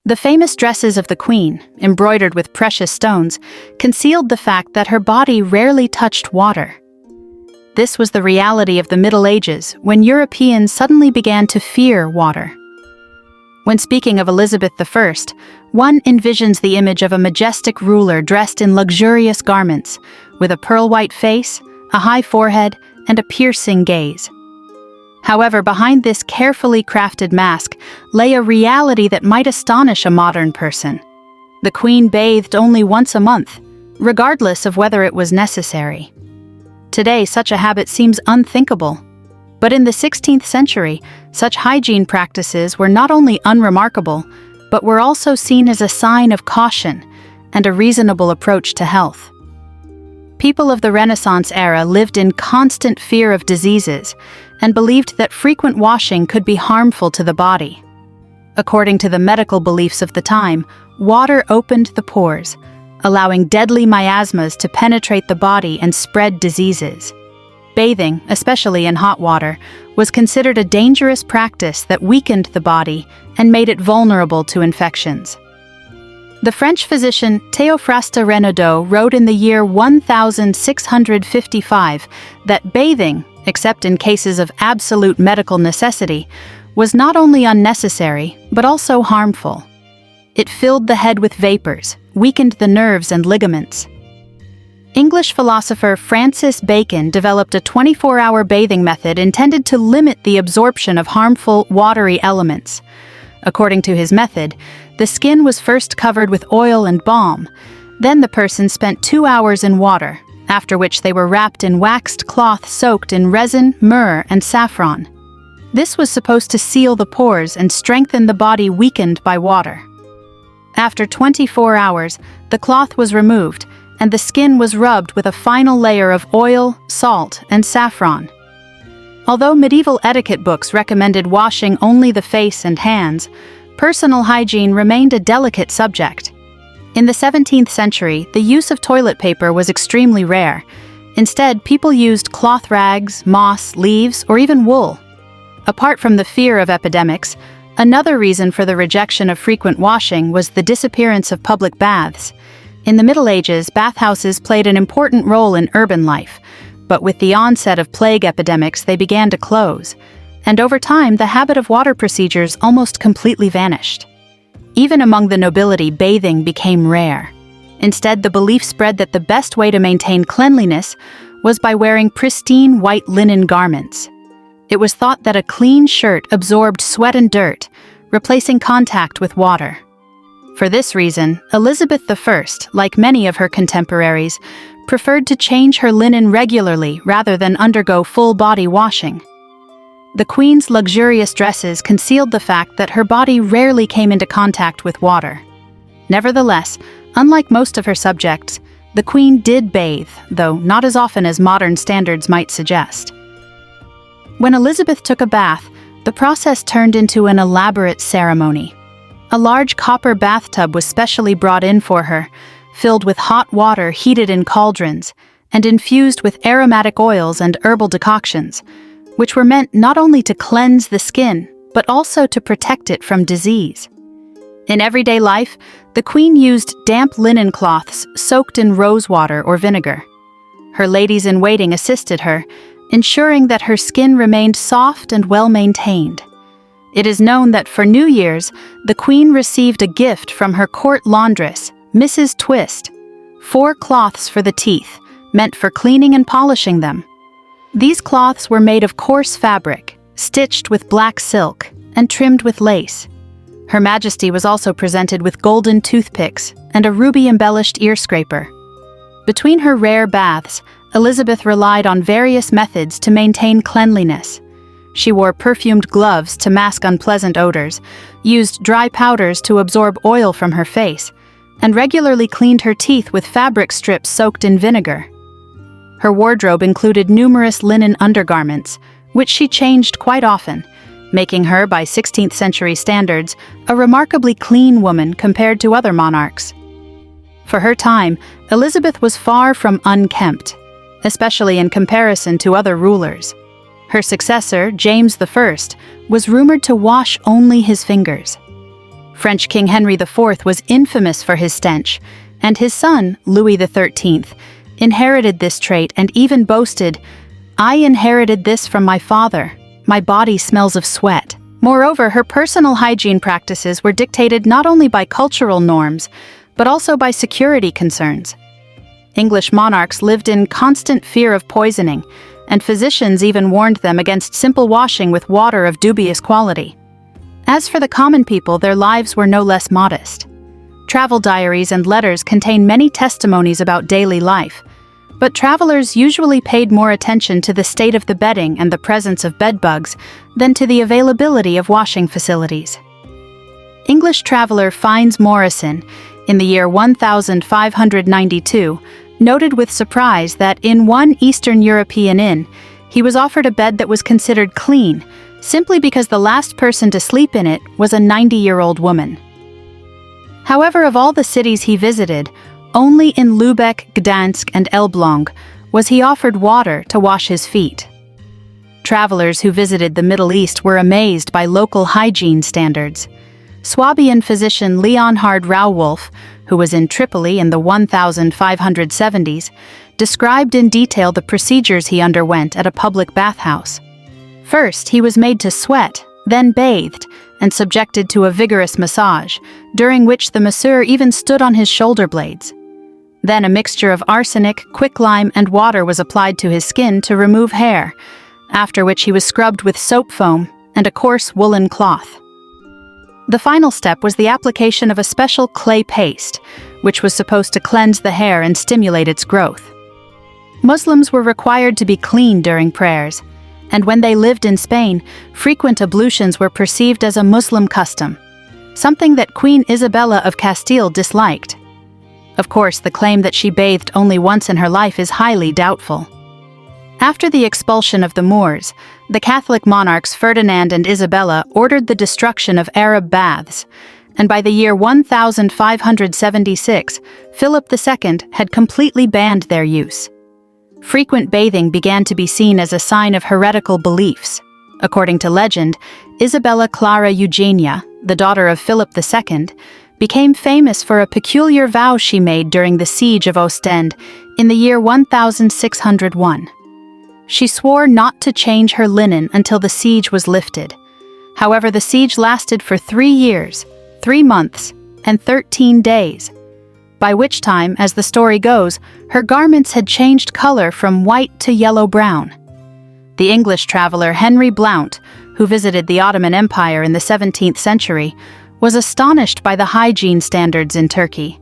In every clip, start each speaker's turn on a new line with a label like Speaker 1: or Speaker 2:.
Speaker 1: The famous dresses of the Queen, embroidered with precious stones, concealed the fact that her body rarely touched water. This was the reality of the Middle Ages, when Europeans suddenly began to fear water. When speaking of Elizabeth I, one envisions the image of a majestic ruler dressed in luxurious garments, with a pearl-white face, a high forehead, and a piercing gaze. However, behind this carefully crafted mask lay a reality that might astonish a modern person. The Queen bathed only once a month, regardless of whether it was necessary. Today, such a habit seems unthinkable. But in the 16th century, such hygiene practices were not only unremarkable, but were also seen as a sign of caution and a reasonable approach to health. People of the Renaissance era lived in constant fear of diseases and believed that frequent washing could be harmful to the body. According to the medical beliefs of the time, water opened the pores, allowing deadly miasmas to penetrate the body and spread diseases. Bathing, especially in hot water, was considered a dangerous practice that weakened the body and made it vulnerable to infections. The French physician Théophraste Renaudot wrote in the year 1655 that bathing, except in cases of absolute medical necessity, was not only unnecessary, but also harmful. It filled the head with vapors, weakened the nerves and ligaments. English philosopher Francis Bacon developed a 24-hour bathing method intended to limit the absorption of harmful, watery elements. According to his method, the skin was first covered with oil and balm. Then the person spent 2 hours in water, after which they were wrapped in waxed cloth soaked in resin, myrrh, and saffron. This was supposed to seal the pores and strengthen the body weakened by water. After 24 hours, the cloth was removed, and the skin was rubbed with a final layer of oil, salt, and saffron. Although medieval etiquette books recommended washing only the face and hands, personal hygiene remained a delicate subject. In the 17th century, the use of toilet paper was extremely rare. Instead, people used cloth rags, moss, leaves, or even wool. Apart from the fear of epidemics, another reason for the rejection of frequent washing was the disappearance of public baths. In the Middle Ages, bathhouses played an important role in urban life, but with the onset of plague epidemics, they began to close, and over time, the habit of water procedures almost completely vanished. Even among the nobility, bathing became rare. Instead, the belief spread that the best way to maintain cleanliness was by wearing pristine white linen garments. It was thought that a clean shirt absorbed sweat and dirt, replacing contact with water. For this reason, Elizabeth I, like many of her contemporaries, preferred to change her linen regularly rather than undergo full-body washing. The Queen's luxurious dresses concealed the fact that her body rarely came into contact with water. Nevertheless, unlike most of her subjects, the Queen did bathe, though not as often as modern standards might suggest. When Elizabeth took a bath, the process turned into an elaborate ceremony. A large copper bathtub was specially brought in for her, filled with hot water heated in cauldrons, and infused with aromatic oils and herbal decoctions, which were meant not only to cleanse the skin, but also to protect it from disease. In everyday life, the Queen used damp linen cloths soaked in rosewater or vinegar. Her ladies-in-waiting assisted her, ensuring that her skin remained soft and well-maintained. It is known that for New Year's, the Queen received a gift from her court laundress, Mrs. Twist, 4 cloths for the teeth, meant for cleaning and polishing them. These cloths were made of coarse fabric, stitched with black silk, and trimmed with lace. Her Majesty was also presented with golden toothpicks and a ruby-embellished ear scraper. Between her rare baths, Elizabeth relied on various methods to maintain cleanliness. She wore perfumed gloves to mask unpleasant odors, used dry powders to absorb oil from her face, and regularly cleaned her teeth with fabric strips soaked in vinegar. Her wardrobe included numerous linen undergarments, which she changed quite often, making her, by 16th century standards, a remarkably clean woman compared to other monarchs. For her time, Elizabeth was far from unkempt, especially in comparison to other rulers. Her successor, James I, was rumored to wash only his fingers. French King Henry IV was infamous for his stench, and his son, Louis XIII, inherited this trait and even boasted, "I inherited this from my father. My body smells of sweat." Moreover, her personal hygiene practices were dictated not only by cultural norms, but also by security concerns. English monarchs lived in constant fear of poisoning, and physicians even warned them against simple washing with water of dubious quality. As for the common people, their lives were no less modest. Travel diaries and letters contain many testimonies about daily life, but travelers usually paid more attention to the state of the bedding and the presence of bedbugs than to the availability of washing facilities. English traveler Fynes Morrison, in the year 1592, noted with surprise that in one Eastern European inn, he was offered a bed that was considered clean, simply because the last person to sleep in it was a 90-year-old woman. However, of all the cities he visited, only in Lübeck, Gdansk, and Elbląg was he offered water to wash his feet. Travelers who visited the Middle East were amazed by local hygiene standards. Swabian physician Leonhard Rauwolf, who was in Tripoli in the 1570s, described in detail the procedures he underwent at a public bathhouse. First, he was made to sweat, then bathed, and subjected to a vigorous massage, during which the masseur even stood on his shoulder blades. Then a mixture of arsenic, quicklime, and water was applied to his skin to remove hair, after which he was scrubbed with soap foam and a coarse woolen cloth. The final step was the application of a special clay paste, which was supposed to cleanse the hair and stimulate its growth. Muslims were required to be clean during prayers, and when they lived in Spain, frequent ablutions were perceived as a Muslim custom, something that Queen Isabella of Castile disliked. Of course, the claim that she bathed only once in her life is highly doubtful. After the expulsion of the Moors, the Catholic monarchs Ferdinand and Isabella ordered the destruction of Arab baths, and by the year 1576, Philip II had completely banned their use. Frequent bathing began to be seen as a sign of heretical beliefs. According to legend, Isabella Clara Eugenia, the daughter of Philip II, became famous for a peculiar vow she made during the siege of Ostend in the year 1601. She swore not to change her linen until the siege was lifted. However, the siege lasted for 3 years, 3 months, and 13 days, by which time, as the story goes, her garments had changed color from white to yellow-brown. The English traveler Henry Blount, who visited the Ottoman Empire in the 17th century, was astonished by the hygiene standards in Turkey.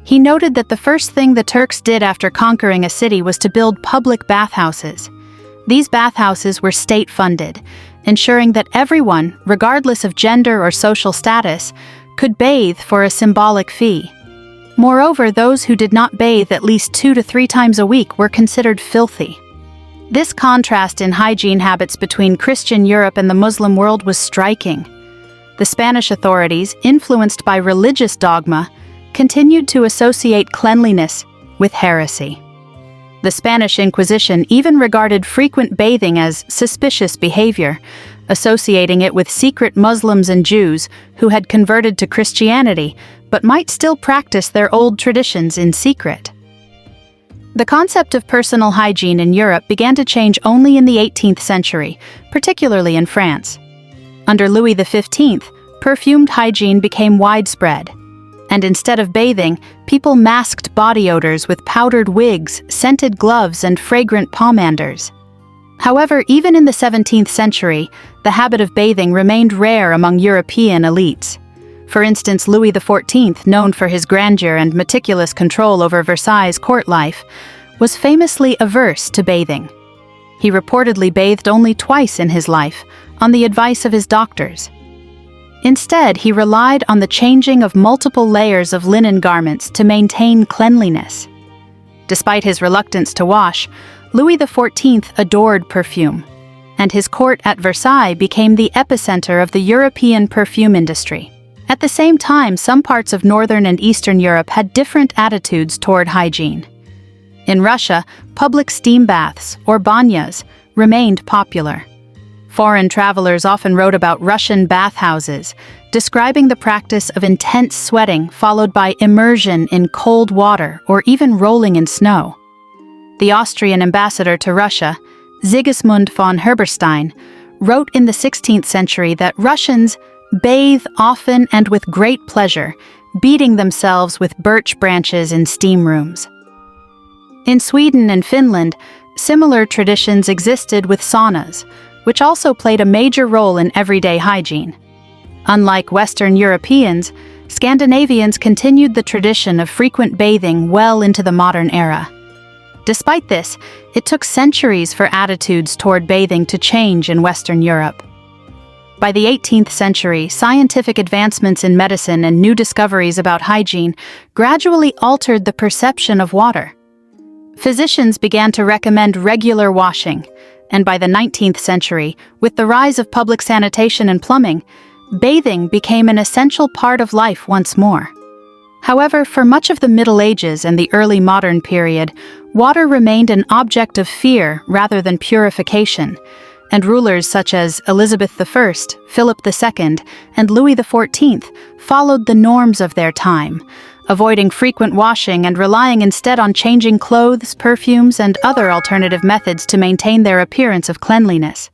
Speaker 1: He noted that the first thing the Turks did after conquering a city was to build public bathhouses. These bathhouses were state-funded, ensuring that everyone, regardless of gender or social status, could bathe for a symbolic fee. Moreover, those who did not bathe at least 2 to 3 times a week were considered filthy. This contrast in hygiene habits between Christian Europe and the Muslim world was striking. The Spanish authorities, influenced by religious dogma, continued to associate cleanliness with heresy. The Spanish Inquisition even regarded frequent bathing as suspicious behavior, associating it with secret Muslims and Jews who had converted to Christianity but might still practice their old traditions in secret. The concept of personal hygiene in Europe began to change only in the 18th century, particularly in France. Under Louis XV, perfumed hygiene became widespread, and instead of bathing, people masked body odors with powdered wigs, scented gloves, and fragrant pomanders. However, even in the 17th century, the habit of bathing remained rare among European elites. For instance, Louis XIV, known for his grandeur and meticulous control over Versailles' court life, was famously averse to bathing. He reportedly bathed only twice in his life, on the advice of his doctors. Instead, he relied on the changing of multiple layers of linen garments to maintain cleanliness. Despite his reluctance to wash, Louis XIV adored perfume, and his court at Versailles became the epicenter of the European perfume industry. At the same time, some parts of Northern and Eastern Europe had different attitudes toward hygiene. In Russia, public steam baths, or banyas, remained popular. Foreign travelers often wrote about Russian bathhouses, describing the practice of intense sweating followed by immersion in cold water or even rolling in snow. The Austrian ambassador to Russia, Sigismund von Herberstein, wrote in the 16th century that Russians bathe often and with great pleasure, beating themselves with birch branches in steam rooms. In Sweden and Finland, similar traditions existed with saunas, which also played a major role in everyday hygiene. Unlike Western Europeans, Scandinavians continued the tradition of frequent bathing well into the modern era. Despite this, it took centuries for attitudes toward bathing to change in Western Europe. By the 18th century, scientific advancements in medicine and new discoveries about hygiene gradually altered the perception of water. Physicians began to recommend regular washing, and by the 19th century, with the rise of public sanitation and plumbing, bathing became an essential part of life once more. However, for much of the Middle Ages and the early modern period, water remained an object of fear rather than purification, and rulers such as Elizabeth I, Philip II, and Louis XIV followed the norms of their time, avoiding frequent washing and relying instead on changing clothes, perfumes, and other alternative methods to maintain their appearance of cleanliness.